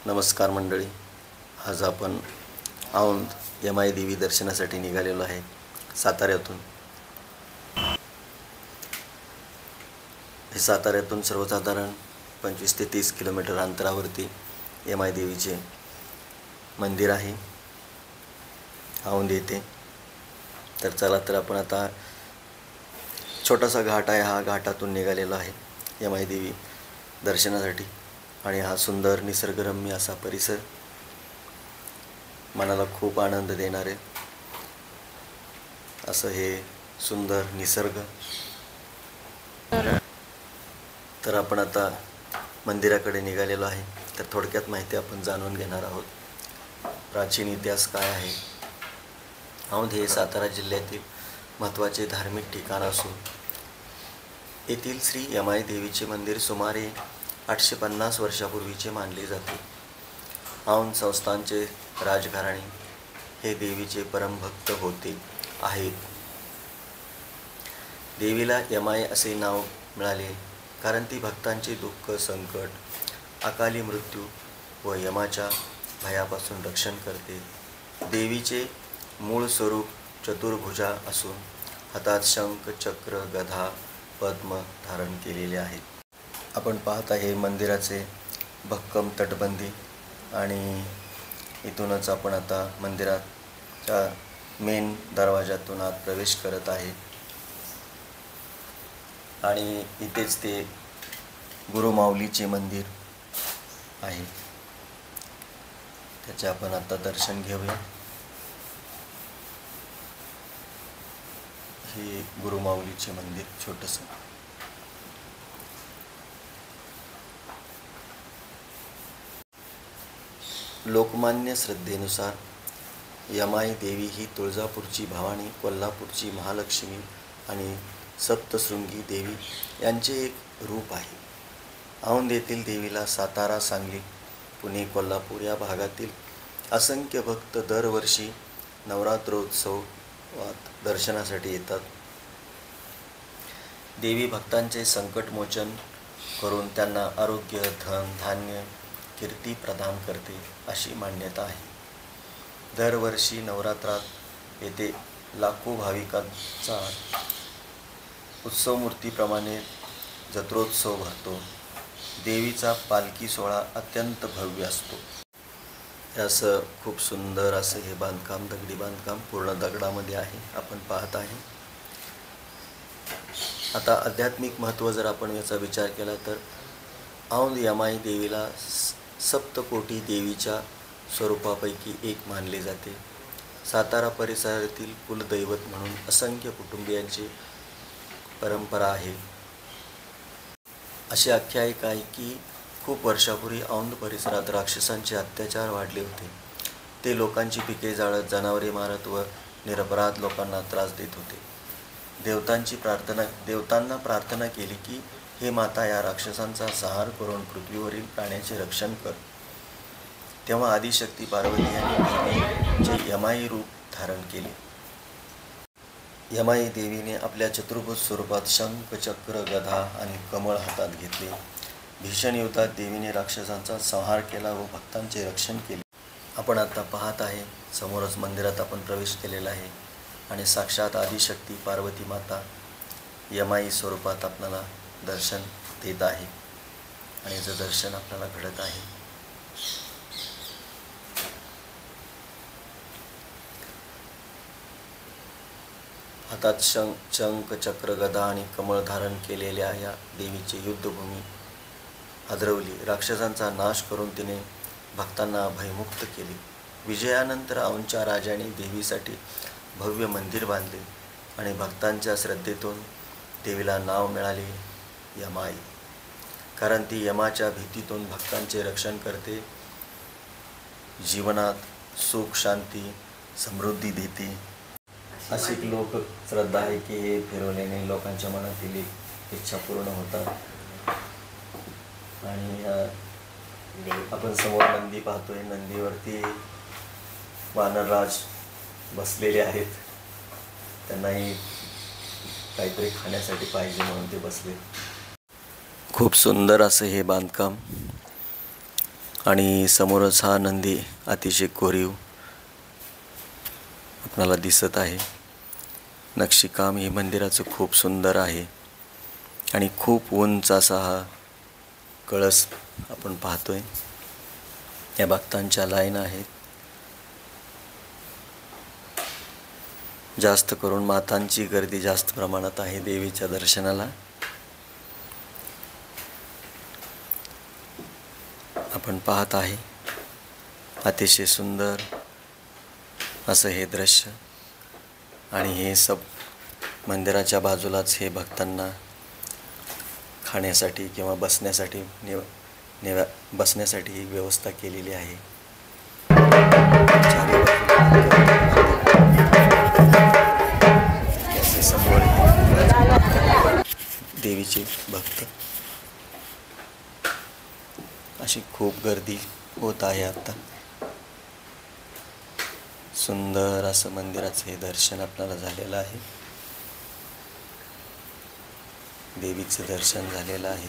नमस्कार मंडळी, आज आपण औंध यमाई देवी दर्शनासाठी निघालेलो आहे साताऱ्यातून. हे साताऱ्यातून सर्वसाधारण 25 ते 30 किलोमीटर अंतरावरती यमाई देवीचे मंदिर आहे औंध येथे. तर चला, तर आपण आता छोटासा घाट आहे, हा घाटातून निघालेलो आहे यमाई देवी दर्शनासाठी. आणि हा सुंदर निसर्गरम्य असा परिसर मनाला खूप आनंद देणारे असं हे सुंदर निसर्ग. तर आपण आता मंदिराकडे निघालेलो आहे. तर थोडक्यात माहिती आपण जाणून घेणार आहोत. प्राचीन इतिहास काय आहे. औंध हे सातारा जिल्ह्यातील महत्त्वाचे धार्मिक ठिकाण असून येथील श्री यमाई देवीचे मंदिर सुमारे 850 वर्षापूर्वीचे मानले जाते. औंध संस्थानचे राजघराणे हे देवीचे परमभक्त होते आहेत. देवीला यमाई असे नाव मिळाले कारण ती भक्तांचे दुःख, संकट, अकाली मृत्यू व यमाच्या भयापासून रक्षण करते. देवीचे मूळ स्वरूप चतुर्भुजा असून हातात शंख, चक्र, गदा, पद्म धारण केलेले आहेत. आपण पाहत आहे मंदिराचे भक्कम तटबंदी आणि इथूनच आपण आता मंदिराच्या मेन दरवाजातून आत प्रवेश करत आहे. आणि इथेच ते गुरुमाऊलीचे मंदिर आहे, त्याचे आपण आता दर्शन घेऊया. हे गुरुमाऊलीचे मंदिर छोटंसं. लोकमान्य श्रद्धेनुसार यमाई देवी ही तुळजापूरची भवानी, कोल्हापूरची महालक्ष्मी आणि सप्तशृंगी देवी यांचे एक रूप आहे. औंध येथील देवीला सातारा, सांगली, पुणे, कोल्हापूर या भागातील असंख्य भक्त दरवर्षी नवरात्रोत्सवात दर्शनासाठी येतात. देवी भक्तांचे संकटमोचन करून त्यांना आरोग्य, धन, धान्य, कीर्ती प्रदान करते अशी मान्यता आहे. दरवर्षी नवरात्रात येथे लाखो भाविकांचा उत्सवमूर्तीप्रमाणे जत्रोत्सव भरतो. देवीचा पालखी सोहळा अत्यंत भव्य असतो. असं खूप सुंदर असं हे बांधकाम, दगडी बांधकाम पूर्ण दगडामध्ये आहे, आपण पाहत आहे. आता आध्यात्मिक महत्त्व जर आपण याचा विचार केला तर औंध यमाई देवीला सप्तकोटी देवीच्या स्वरूपापैकी एक मानले जाते. सातारा परिसरातील कुलदैवत म्हणून असंख्य कुटुंबियांची परंपरा आहे. अशी आख्यायिका आहे की खूप वर्षापूर्वी औंध परिसरात राक्षसांचे अत्याचार वाढले होते. ते लोकांची पिके जाळत, जनावरे मारत व निरपराध लोकांना त्रास देत होते. देवतांना प्रार्थना केली की हे माता, या राक्षसांचा संहार करून पृथ्वीवरील प्राण्याचे रक्षण कर. तेव्हा आदिशक्ती पार्वती यांनी देवीचे यमाई रूप धारण केले. यमाई देवीने आपल्या चतुर्भुज स्वरूपात शंख, चक्र, गदा आणि कमळ हातात घेतले. भीषण युद्धात देवीने राक्षसांचा संहार केला व भक्तांचे रक्षण केले. आपण आता पाहत आहे, समोरच मंदिरात आपण प्रवेश केलेला आहे आणि साक्षात आदिशक्ती पार्वती माता यमाई स्वरूपात आपल्याला दर्शन देत आहे आणि याचं दर्शन आपल्याला घडत आहे. हातात शंख, चक्र, गदा आणि कमळ धारण केलेल्या या देवीची युद्धभूमी हादरवली. राक्षसांचा नाश करून तिने भक्तांना भयमुक्त केले. विजयानंतर औंधच्या राजाने देवीसाठी भव्य मंदिर बांधले आणि भक्तांच्या श्रद्धेतून देवीला नाव मिळाले यमाई. कारण ती यमाच्या भीतीतून भक्तांचे रक्षण करते, जीवनात सुख, शांती, समृद्धी देते अशी लोक श्रद्धा आहे की हे फिरवल्याने लोकांच्या मनातील इच्छा पूर्ण होतात. आणि आपण समोर नंदी पाहतोय. नंदीवरती वानरराज बसलेले आहेत. त्यांनाही काहीतरी खाण्यासाठी पाहिजे म्हणून ते बसले. खूप सुंदर असं हे बांधकाम आणि समोरच हा नंदी अतिशय कोरीव आपल्याला दिसत आहे. नक्षीकाम हे मंदिराचं खूप सुंदर आहे आणि खूप उंच असा हा कळस आपण पाहतोय. या भक्तांच्या लाईन आहेत. जास्त करून मातांची गर्दी जास्त प्रमाणात आहे देवीच्या दर्शनाला. आपण पाहत आहे अतिशय सुंदर असं हे दृश्य. आणि हे सब मंदिराच्या बाजूलाच हे भक्तांना खाण्यासाठी किंवा बसण्यासाठी बसण्यासाठी व्यवस्था केलेली आहे. समोर देवीचे भक्त अशी खूप गर्दी होत आहे. आता सुंदर असं मंदिराचं हे दर्शन आपल्याला झालेलं आहे. देवीचं दर्शन झालेलं आहे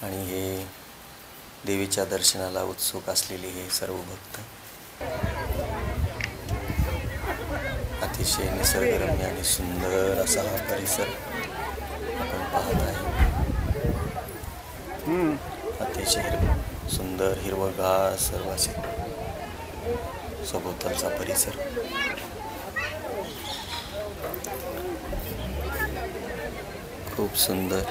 आणि हे देवीच्या दर्शनाला उत्सुक असलेले हे सर्व भक्त अतिशय निसर्गरम्य आणि सुंदर असा हा परिसर आपण पाहत आहे. अतिशय सुंदर हिरवगार सर्व असे सभोवतालचा परिसर. खूप सुंदर.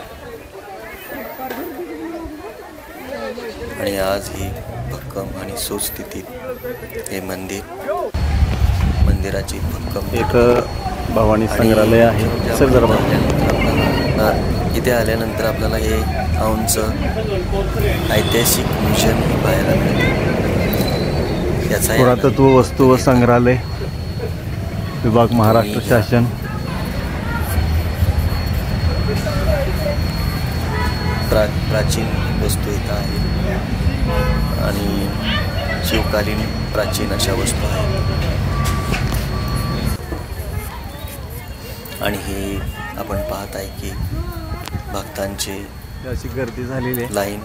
आणि आज ही भक्कम आणि सुस्थितीत हे मंदिराची भक्कम एक भवानी संग्रहालय आहे. इथे आल्यानंतर आपल्याला हे औंधचं ऐतिहासिक म्युझियम पाहायला मिळते. याचा पुरातत्व वस्तू व संग्रहालय विभाग महाराष्ट्र शासन. प्राचीन वस्तू इथं आहेत आणि शिवकालीन प्राचीन अशा वस्तू आहेत. आणि हे आपण पाहत आहे की भक्तांची अशी गर्दी झालेली आहे. लाईन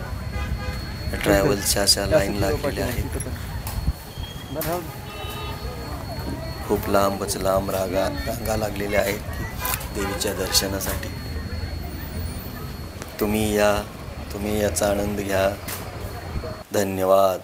ट्रॅव्हल्सच्या अशा लाईन लागलेल्या आहेत. खूप लांब रांगा लागलेल्या आहेत देवीच्या दर्शनासाठी. तुम्ही याचा आनंद घ्या. धन्यवाद.